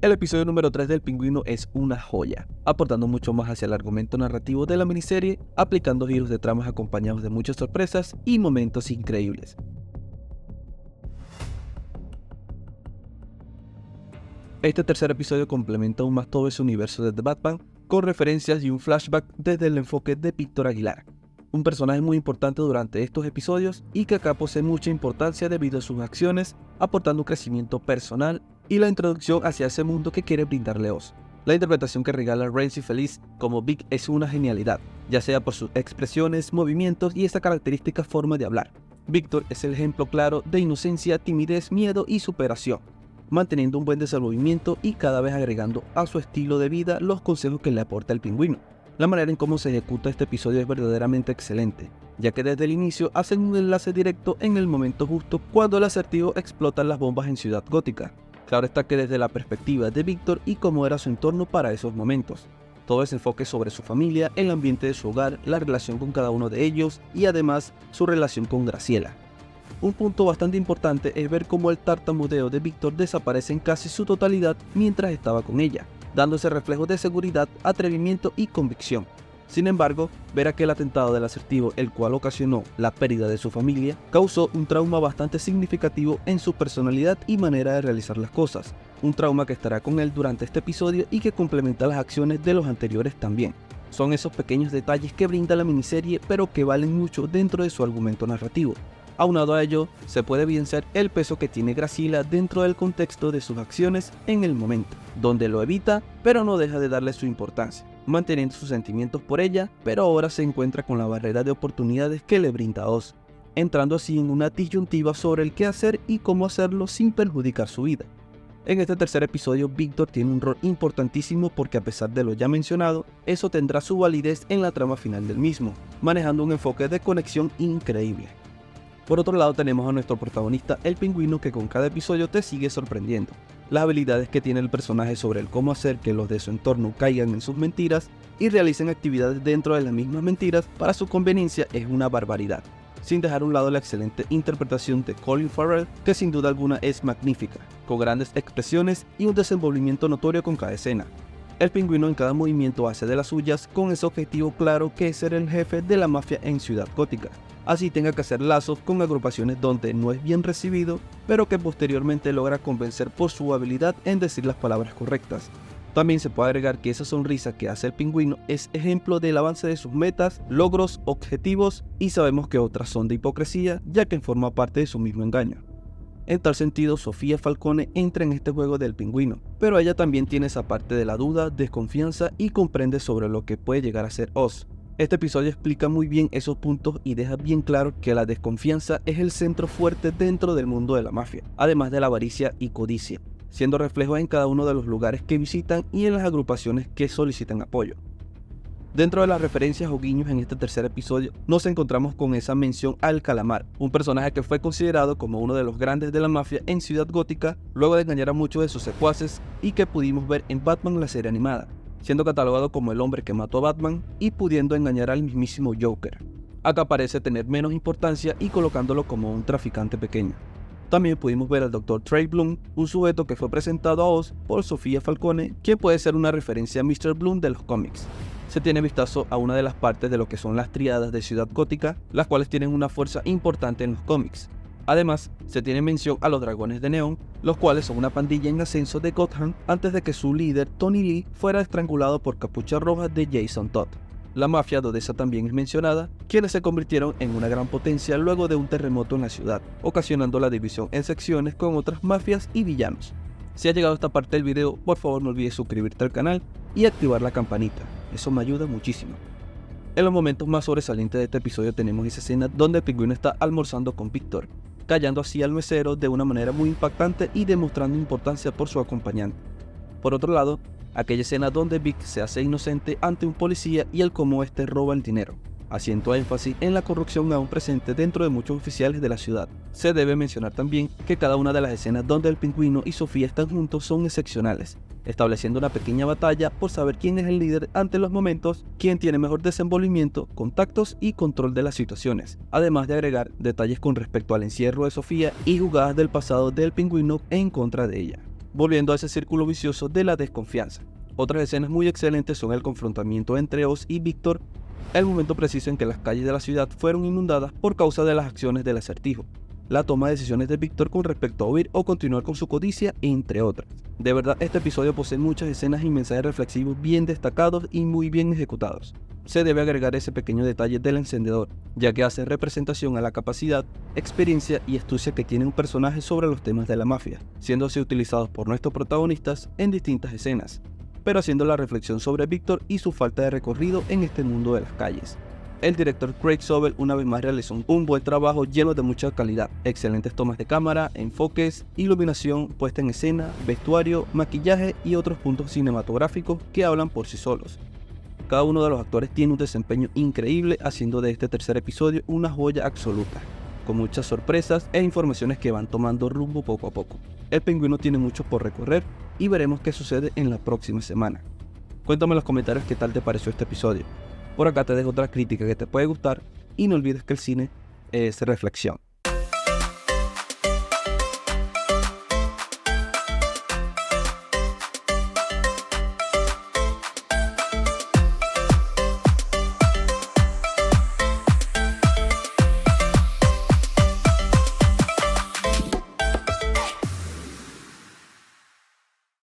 El episodio número 3 del Pingüino es una joya, aportando mucho más hacia el argumento narrativo de la miniserie, aplicando giros de tramas acompañados de muchas sorpresas y momentos increíbles. Este tercer episodio complementa aún más todo ese universo de The Batman, con referencias y un flashback desde el enfoque de Víctor Aguilar, un personaje muy importante durante estos episodios y que acá posee mucha importancia debido a sus acciones, aportando un crecimiento personal y la introducción hacia ese mundo que quiere brindarle Oz. La interpretación que regala Renzi Feliz como Vic es una genialidad, ya sea por sus expresiones, movimientos y esta característica forma de hablar. Víctor es el ejemplo claro de inocencia, timidez, miedo y superación, manteniendo un buen desenvolvimiento y cada vez agregando a su estilo de vida los consejos que le aporta el Pingüino. La manera en cómo se ejecuta este episodio es verdaderamente excelente, ya que desde el inicio hacen un enlace directo en el momento justo cuando el Acertijo explota las bombas en Ciudad Gótica. Claro está que desde la perspectiva de Víctor y cómo era su entorno para esos momentos. Todo ese enfoque sobre su familia, el ambiente de su hogar, la relación con cada uno de ellos y además su relación con Graciela. Un punto bastante importante es ver cómo el tartamudeo de Víctor desaparece en casi su totalidad mientras estaba con ella, dándose reflejos de seguridad, atrevimiento y convicción. Sin embargo, ver aquel atentado del Acertijo, el cual ocasionó la pérdida de su familia, causó un trauma bastante significativo en su personalidad y manera de realizar las cosas. Un trauma que estará con él durante este episodio y que complementa las acciones de los anteriores también. Son esos pequeños detalles que brinda la miniserie, pero que valen mucho dentro de su argumento narrativo. Aunado a ello, se puede evidenciar el peso que tiene Graciela dentro del contexto de sus acciones en el momento, donde lo evita, pero no deja de darle su importancia, manteniendo sus sentimientos por ella, pero ahora se encuentra con la barrera de oportunidades que le brinda Oz, entrando así en una disyuntiva sobre el qué hacer y cómo hacerlo sin perjudicar su vida. En este tercer episodio, Víctor tiene un rol importantísimo porque a pesar de lo ya mencionado, eso tendrá su validez en la trama final del mismo, manejando un enfoque de conexión increíble. Por otro lado tenemos a nuestro protagonista, el Pingüino, que con cada episodio te sigue sorprendiendo. Las habilidades que tiene el personaje sobre el cómo hacer que los de su entorno caigan en sus mentiras y realicen actividades dentro de las mismas mentiras para su conveniencia es una barbaridad, sin dejar a un lado la excelente interpretación de Colin Farrell, que sin duda alguna es magnífica, con grandes expresiones y un desenvolvimiento notorio con cada escena. El Pingüino en cada movimiento hace de las suyas con ese objetivo claro que es ser el jefe de la mafia en Ciudad Gótica. Así tenga que hacer lazos con agrupaciones donde no es bien recibido, pero que posteriormente logra convencer por su habilidad en decir las palabras correctas. También se puede agregar que esa sonrisa que hace el Pingüino es ejemplo del avance de sus metas, logros, objetivos y sabemos que otras son de hipocresía, ya que forma parte de su mismo engaño. En tal sentido, Sofía Falcone entra en este juego del Pingüino, pero ella también tiene esa parte de la duda, desconfianza y comprende sobre lo que puede llegar a ser Oz. Este episodio explica muy bien esos puntos y deja bien claro que la desconfianza es el centro fuerte dentro del mundo de la mafia, además de la avaricia y codicia, siendo reflejo en cada uno de los lugares que visitan y en las agrupaciones que solicitan apoyo. Dentro de las referencias o guiños en este tercer episodio, nos encontramos con esa mención al Calamar, un personaje que fue considerado como uno de los grandes de la mafia en Ciudad Gótica, luego de engañar a muchos de sus secuaces y que pudimos ver en Batman la serie animada, siendo catalogado como el hombre que mató a Batman y pudiendo engañar al mismísimo Joker. Acá parece tener menos importancia y colocándolo como un traficante pequeño. También pudimos ver al Dr. Trey Bloom, un sujeto que fue presentado a Oz por Sofía Falcone, quien puede ser una referencia a Mr. Bloom de los cómics. Se tiene vistazo a una de las partes de lo que son las triadas de Ciudad Gótica, las cuales tienen una fuerza importante en los cómics. Además, se tiene mención a los Dragones de Neón, los cuales son una pandilla en ascenso de Gotham antes de que su líder, Tony Lee, fuera estrangulado por Capucha Roja de Jason Todd. La mafia de Odessa también es mencionada, quienes se convirtieron en una gran potencia luego de un terremoto en la ciudad, ocasionando la división en secciones con otras mafias y villanos. Si has llegado a esta parte del video, por favor no olvides suscribirte al canal y activar la campanita, eso me ayuda muchísimo. En los momentos más sobresalientes de este episodio tenemos esa escena donde el Pingüino está almorzando con Víctor, callando así al mesero de una manera muy impactante y demostrando importancia por su acompañante. Por otro lado, aquella escena donde Vic se hace inocente ante un policía y el cómo este roba el dinero, haciendo énfasis en la corrupción aún presente dentro de muchos oficiales de la ciudad. Se debe mencionar también que cada una de las escenas donde el Pingüino y Sofía están juntos son excepcionales, estableciendo una pequeña batalla por saber quién es el líder ante los momentos, quién tiene mejor desenvolvimiento, contactos y control de las situaciones, además de agregar detalles con respecto al encierro de Sofía y jugadas del pasado del Pingüino en contra de ella. volviendo a ese círculo vicioso de la desconfianza. Otras escenas muy excelentes son el confrontamiento entre Oz y Víctor, el momento preciso en que las calles de la ciudad fueron inundadas por causa de las acciones del Acertijo, la toma de decisiones de Víctor con respecto a huir o continuar con su codicia, entre otras. De verdad, este episodio posee muchas escenas y mensajes reflexivos bien destacados y muy bien ejecutados. Se debe agregar ese pequeño detalle del encendedor, ya que hace representación a la capacidad, experiencia y astucia que tiene un personaje sobre los temas de la mafia, siendo así utilizados por nuestros protagonistas en distintas escenas, pero haciendo la reflexión sobre Víctor y su falta de recorrido en este mundo de las calles. El director Craig Sobel una vez más realizó un buen trabajo lleno de mucha calidad, excelentes tomas de cámara, enfoques, iluminación, puesta en escena, vestuario, maquillaje y otros puntos cinematográficos que hablan por sí solos. Cada uno de los actores tiene un desempeño increíble, haciendo de este tercer episodio una joya absoluta, con muchas sorpresas e informaciones que van tomando rumbo poco a poco. El Pingüino tiene mucho por recorrer y veremos qué sucede en la próxima semana. Cuéntame en los comentarios qué tal te pareció este episodio. Por acá te dejo otra crítica que te puede gustar y no olvides que el cine es reflexión.